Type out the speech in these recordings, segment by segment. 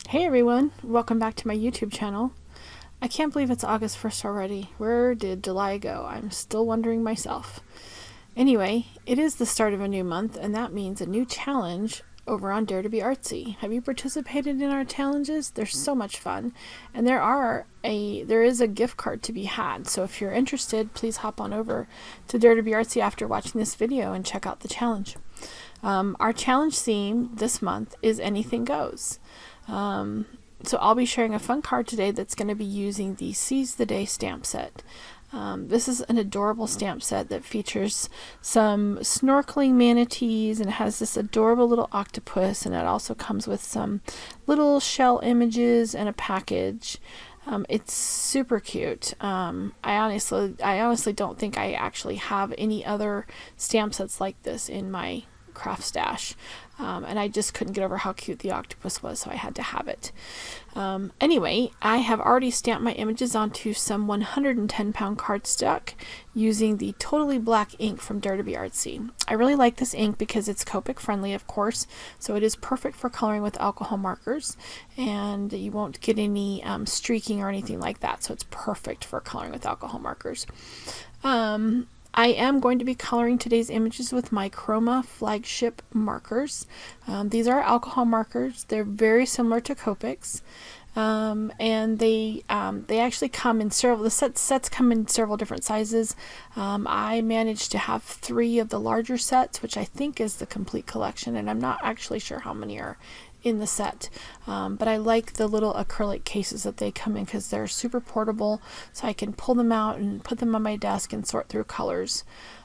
Hey everyone, welcome back to my YouTube channel. I can't believe it's August 1st already. Where did July go? I'm still wondering myself. Anyway, it is the start of a new month, and that means a new challenge over on Dare to Be Artsy. Have you participated in our challenges? They're so much fun, and there is a gift card to be had. So if you're interested, please hop on over to Dare to Be Artsy after watching this video and check out the challenge. Our challenge theme this month is Anything Goes. So I'll be sharing a fun card today that's going to be using the Seize the Day stamp set. This is an adorable stamp set that features some snorkeling manatees and has this adorable little octopus, and it also comes with some little shell images and a package. It's super cute. I honestly don't think I actually have any other stamp sets like this in my craft stash, and I just couldn't get over how cute the octopus was, so I had to have it. Anyway, I have already stamped my images onto some 110-pound cardstock using the Totally Black ink from Dare to Be Artsy. I really like this ink because it's Copic friendly, of course, so it is perfect for coloring with alcohol markers, and you won't get any streaking or anything like that, so it's perfect for coloring with alcohol markers. I am going to be coloring today's images with my Chroma flagship markers. These are alcohol markers. They're very similar to Copics, and they actually come in several. The sets come in several different sizes. I managed to have 3 of the larger sets, which I think is the complete collection, and I'm not actually sure how many are in the set, but I like the little acrylic cases that they come in because they're super portable, so I can pull them out and put them on my desk and sort through colors.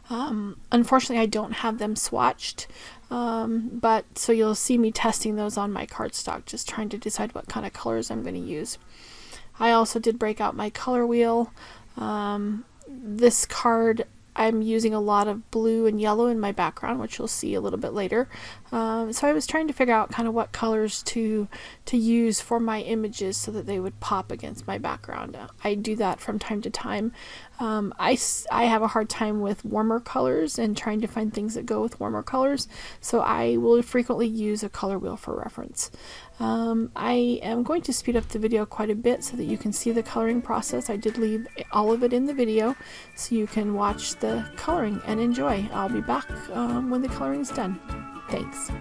Unfortunately, I don't have them swatched, but so you'll see me testing those on my cardstock, just trying to decide what kind of colors I'm going to use. I also did break out my color wheel. This card, I'm using a lot of blue and yellow in my background, which you'll see a little bit later. So I was trying to figure out kind of what colors to use for my images so that they would pop against my background. I do that from time to time. I have a hard time with warmer colors and trying to find things that go with warmer colors, so I will frequently use a color wheel for reference. I am going to speed up the video quite a bit so that you can see the coloring process. I did leave all of it in the video so you can watch the coloring and enjoy. I'll be back when the coloring is done. Thanks.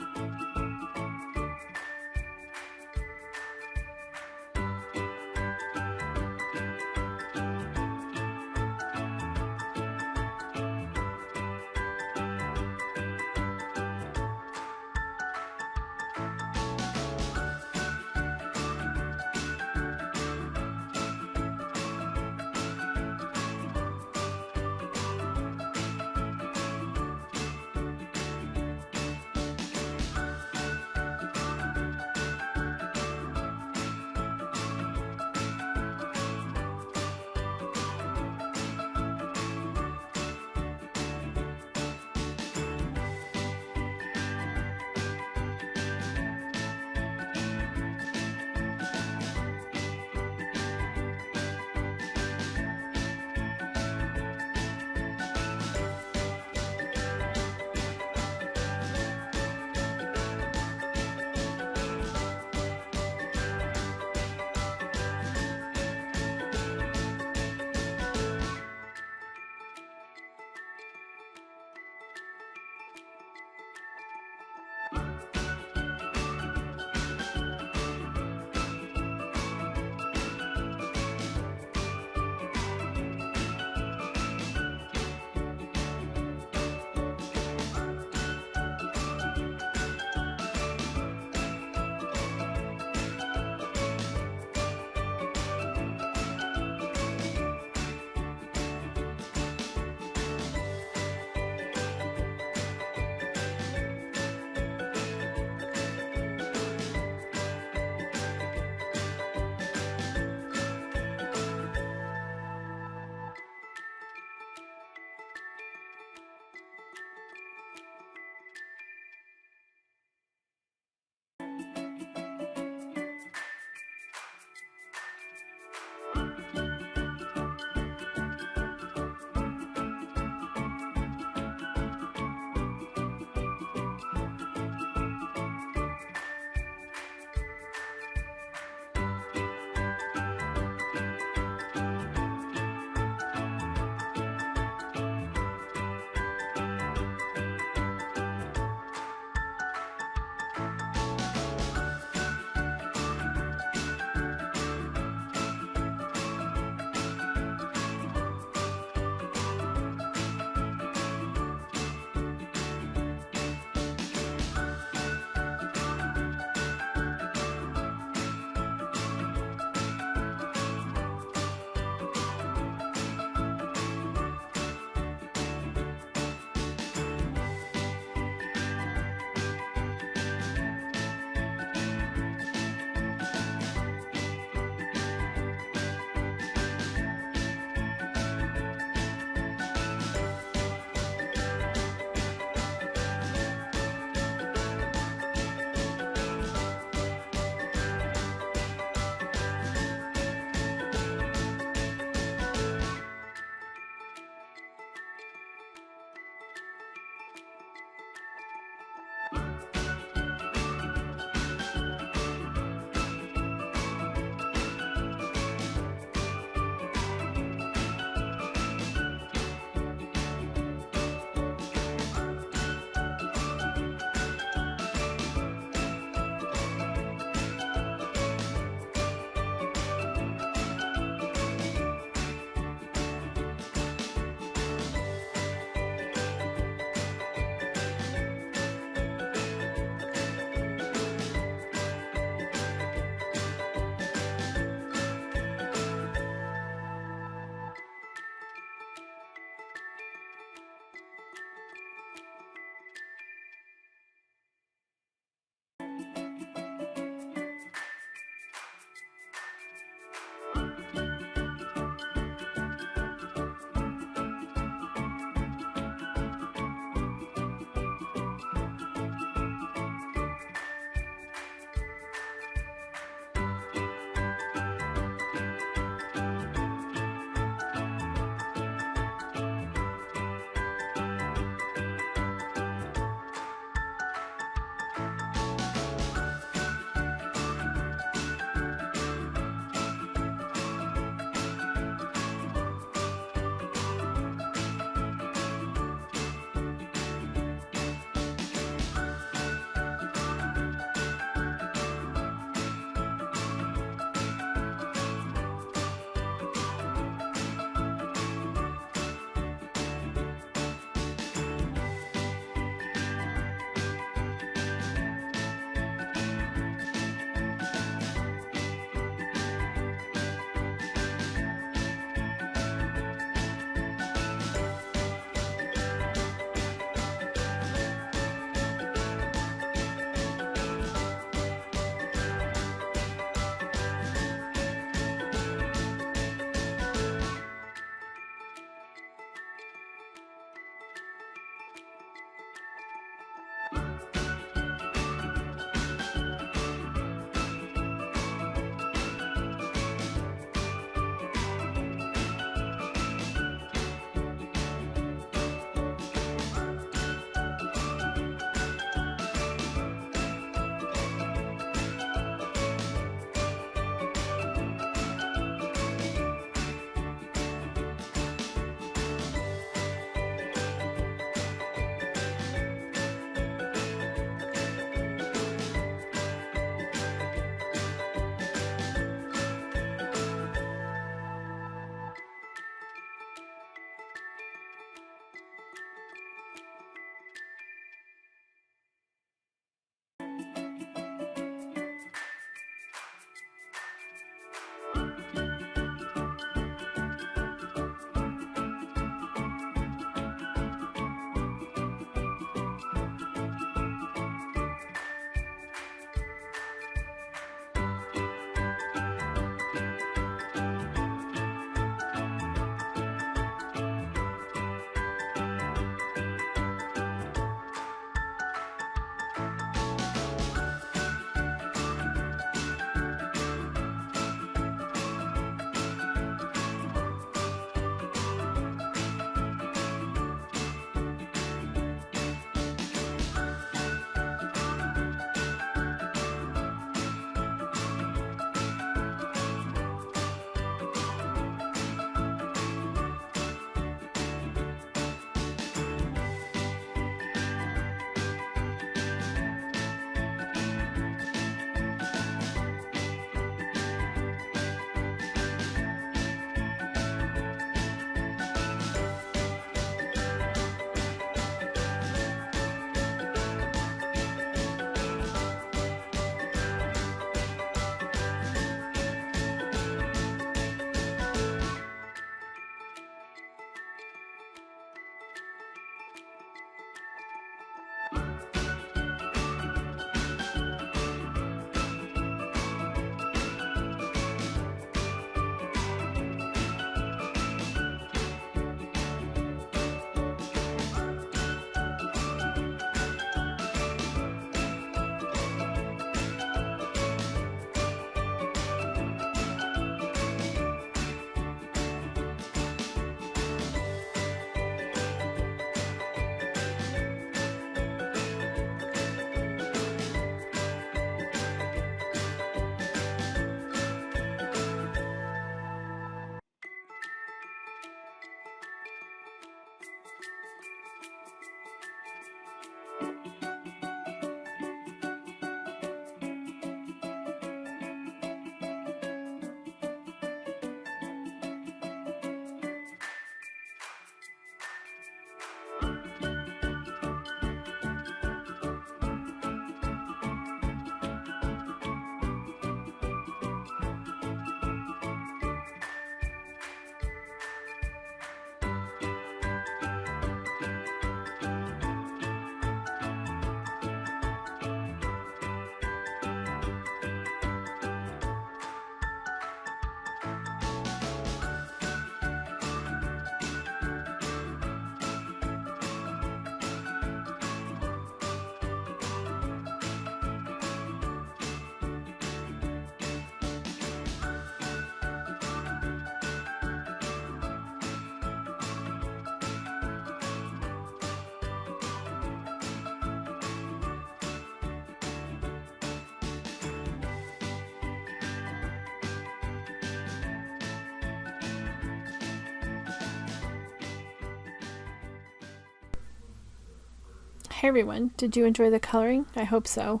Hey everyone, did you enjoy the coloring? I hope so.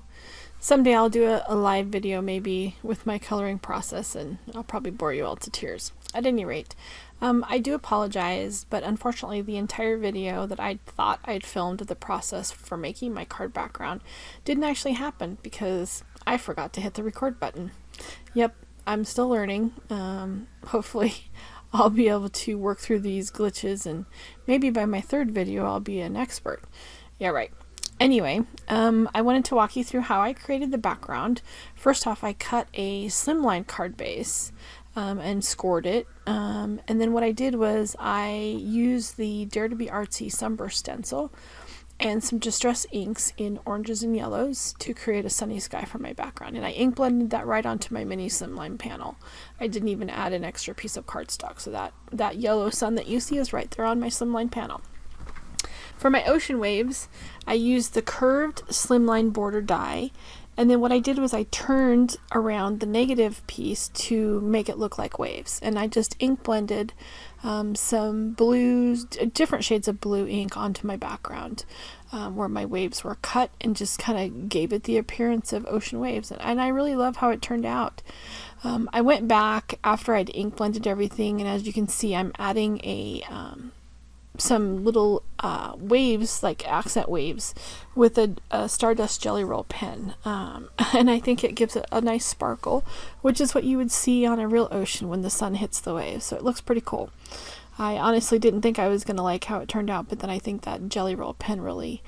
Someday I'll do a live video maybe with my coloring process, and I'll probably bore you all to tears. At any rate, I do apologize, but unfortunately the entire video that I thought I'd filmed of the process for making my card background didn't actually happen because I forgot to hit the record button. Yep, I'm still learning. Hopefully I'll be able to work through these glitches, and maybe by my third video I'll be an expert. Yeah, right. Anyway, I wanted to walk you through how I created the background. First off, I cut a slimline card base and scored it. And then what I did was I used the Dare to Be Artsy Sunburst stencil and some Distress inks in oranges and yellows to create a sunny sky for my background. And I ink blended that right onto my mini slimline panel. I didn't even add an extra piece of cardstock, so that yellow sun that you see is right there on my slimline panel. For my ocean waves, I used the curved slimline border die, and then what I did was I turned around the negative piece to make it look like waves, and I just ink blended some blues, different shades of blue ink onto my background where my waves were cut, and just kind of gave it the appearance of ocean waves, and I really love how it turned out. I went back after I'd ink blended everything, and as you can see, I'm adding a some little waves, like accent waves, with a Stardust Jelly Roll pen, and I think it gives it a nice sparkle, which is what you would see on a real ocean when the sun hits the waves, so it looks pretty cool. I honestly didn't think I was going to like how it turned out, but then I think that Jelly Roll pen really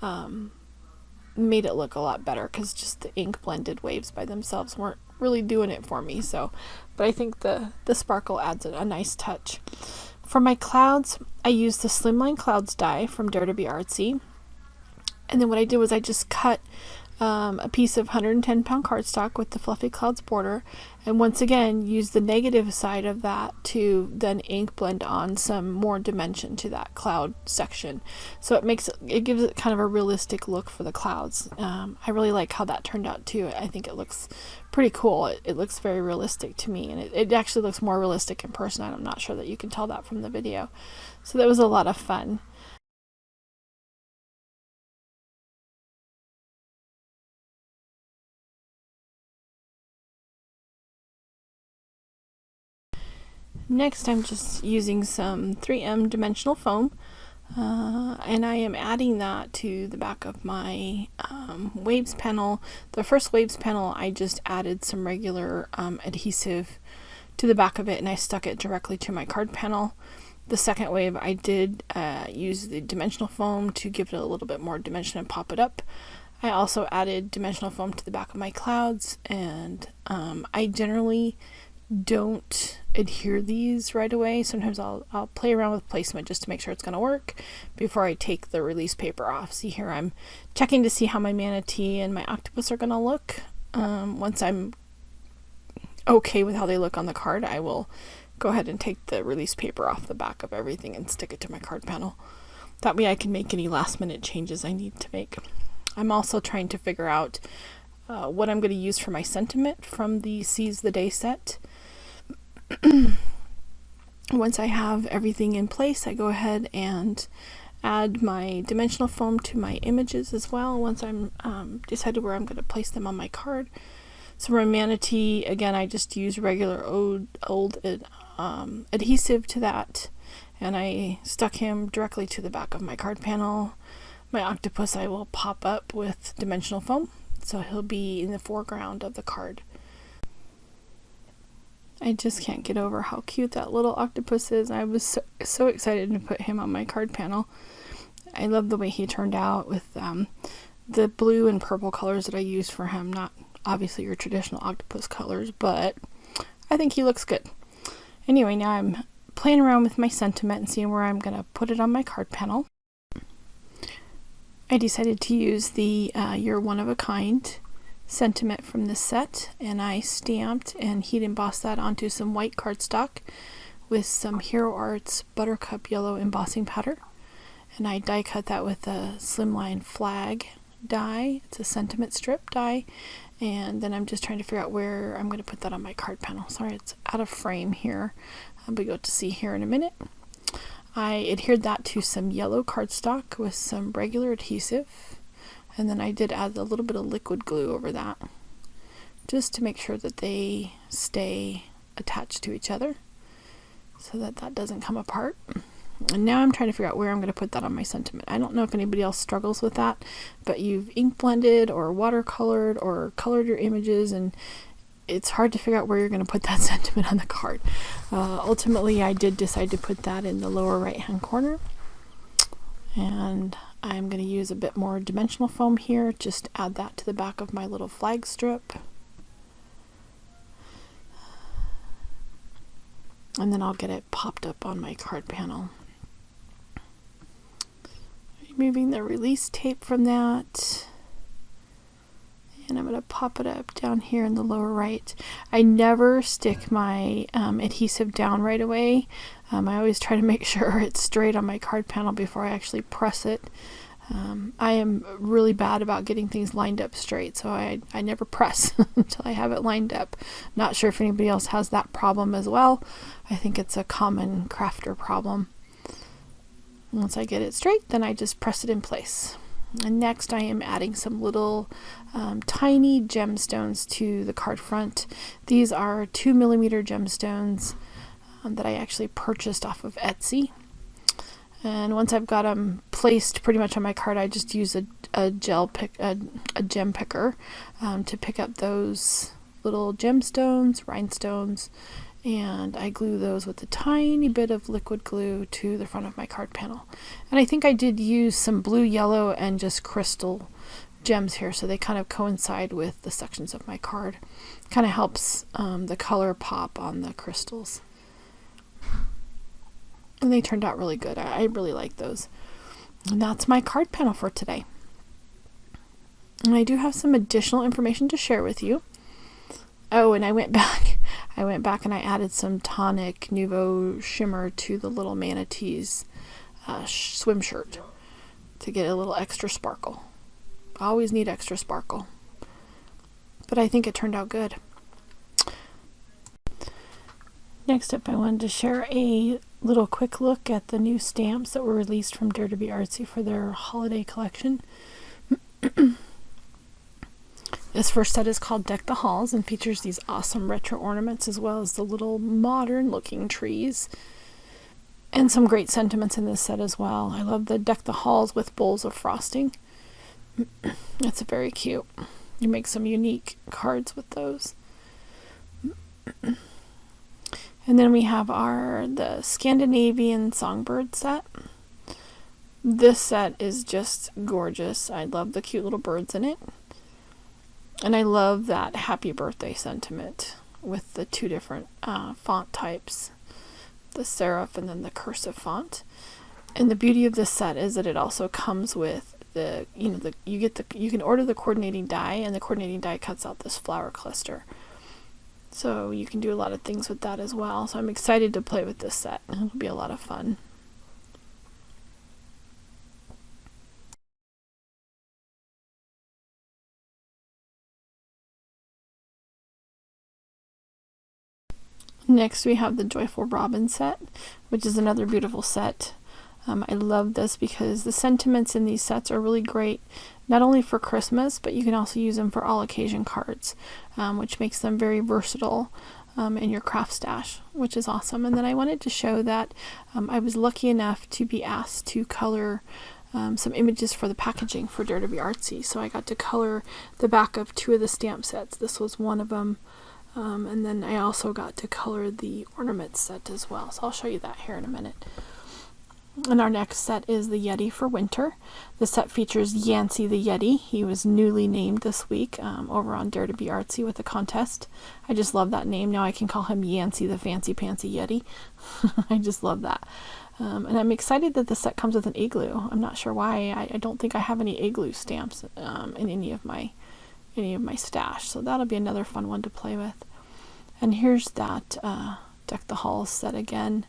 made it look a lot better, because just the ink blended waves by themselves weren't really doing it for me, but I think the sparkle adds a nice touch. For my clouds, I used the Slimline Clouds die from Dare to Be Artsy, and then what I did was I just cut a piece of 110-pound cardstock with the Fluffy Clouds border, and once again used the negative side of that to then ink blend on some more dimension to that cloud section, so it gives it kind of a realistic look for the clouds. I really like how that turned out too. I think it looks pretty cool. It looks very realistic to me, and it actually looks more realistic in person. I'm not sure that you can tell that from the video, so that was a lot of fun. Next, I'm just using some 3M dimensional foam, and I am adding that to the back of my waves panel. The first waves panel, I just added some regular adhesive to the back of it, and I stuck it directly to my card panel. The second wave, I did use the dimensional foam to give it a little bit more dimension and pop it up. I also added dimensional foam to the back of my clouds, and I generally don't adhere these right away. Sometimes I'll play around with placement just to make sure it's going to work before I take the release paper off. See here, I'm checking to see how my manatee and my octopus are going to look. Once I'm okay with how they look on the card, I will go ahead and take the release paper off the back of everything and stick it to my card panel. That way I can make any last minute changes I need to make. I'm also trying to figure out what I'm going to use for my sentiment from the Seize the Day set. Once I have everything in place, I go ahead and add my dimensional foam to my images as well once I'm decided where I'm going to place them on my card. So for my manatee, again, I just use regular old adhesive to that, and I stuck him directly to the back of my card panel. My octopus I will pop up with dimensional foam, so he'll be in the foreground of the card. I just can't get over how cute that little octopus is. I was so excited to put him on my card panel. I love the way he turned out with the blue and purple colors that I used for him. Not obviously your traditional octopus colors, but I think he looks good. Anyway, now I'm playing around with my sentiment and seeing where I'm going to put it on my card panel. I decided to use the You're One of a Kind sentiment from this set, and I stamped and heat embossed that onto some white cardstock with some Hero Arts Buttercup Yellow embossing powder, and I die cut that with a Slimline Flag die. It's a sentiment strip die, and then I'm just trying to figure out where I'm going to put that on my card panel. Sorry, it's out of frame here, but you'll get to see here in a minute. I adhered that to some yellow cardstock with some regular adhesive, and then I did add a little bit of liquid glue over that just to make sure that they stay attached to each other so that that doesn't come apart. And now I'm trying to figure out where I'm going to put that on my sentiment. I don't know if anybody else struggles with that, but you've ink blended or watercolored or colored your images, and it's hard to figure out where you're going to put that sentiment on the card. Ultimately, I did decide to put that in the lower right hand corner, and I'm going to use a bit more dimensional foam here. Just add that to the back of my little flag strip. And then I'll get it popped up on my card panel. Removing the release tape from that. And I'm going to pop it up down here in the lower right. I never stick my adhesive down right away. I always try to make sure it's straight on my card panel before I actually press it. I am really bad about getting things lined up straight, so I never press until I have it lined up. Not sure if anybody else has that problem as well. I think it's a common crafter problem. Once I get it straight, then I just press it in place. And next I am adding some little tiny gemstones to the card front. These are 2mm gemstones that I actually purchased off of Etsy. And once I've got them placed pretty much on my card, I just use a gem picker to pick up those little gemstones, rhinestones, and I glue those with a tiny bit of liquid glue to the front of my card panel. And I think I did use some blue, yellow, and just crystal gems here, so they kind of coincide with the sections of my card. Kind of helps the color pop on the crystals. And they turned out really good. I really like those. And that's my card panel for today. And I do have some additional information to share with you. Oh, and I went back and I added some Tonic Nouveau shimmer to the little manatees swim shirt to get a little extra sparkle. I always need extra sparkle. But I think it turned out good. Next up, I wanted to share a little quick look at the new stamps that were released from Dare to Be Artsy for their holiday collection. This first set is called Deck the Halls and features these awesome retro ornaments as well as the little modern looking trees. And some great sentiments in this set as well. I love the Deck the Halls with bowls of frosting. It's very cute. You make some unique cards with those. And then we have the Scandinavian Songbird set. This set is just gorgeous. I love the cute little birds in it. And I love that happy birthday sentiment with the two different font types, the serif and then the cursive font. And the beauty of this set is that it also comes with you can order the coordinating die, and the coordinating die cuts out this flower cluster. So you can do a lot of things with that as well. So I'm excited to play with this set. It'll be a lot of fun. Next we have the Joyful Robin set, which is another beautiful set. I love this because the sentiments in these sets are really great, not only for Christmas, but you can also use them for all occasion cards, which makes them very versatile in your craft stash, which is awesome. And then I wanted to show that I was lucky enough to be asked to color some images for the packaging for Dare to Be Artsy. So I got to color the back of 2 of the stamp sets. This was one of them. And then I also got to color the ornament set as well. So I'll show you that here in a minute. And our next set is the Yeti for Winter. The set features Yancey the Yeti. He was newly named this week over on Dare to Be Artsy with a contest. I just love that name. Now I can call him Yancey the Fancy Pantsy Yeti. I just love that. And I'm excited that the set comes with an igloo. I'm not sure why. I don't think I have any igloo stamps in any of my stash. So that'll be another fun one to play with. And here's that Deck the Halls set again.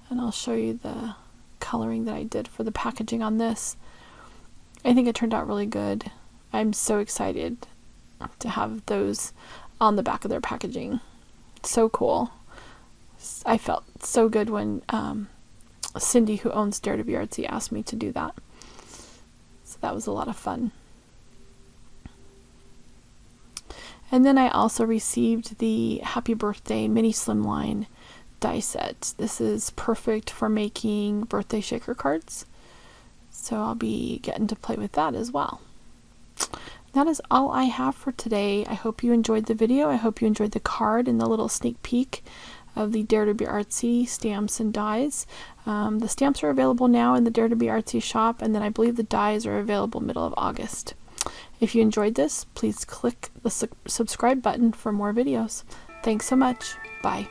And I'll show you the coloring that I did for the packaging on this. I think it turned out really good. I'm so excited to have those on the back of their packaging. So cool. I felt so good when Cindy, who owns Dare to Be Artsy, asked me to do that. So that was a lot of fun. And then I also received the Happy Birthday Mini Slimline die set. This is perfect for making birthday shaker cards. So I'll be getting to play with that as well. That is all I have for today. I hope you enjoyed the video. I hope you enjoyed the card and the little sneak peek of the Dare to Be Artsy stamps and dies. The stamps are available now in the Dare to Be Artsy shop, and then I believe the dies are available middle of August. If you enjoyed this, please click the subscribe button for more videos. Thanks so much. Bye.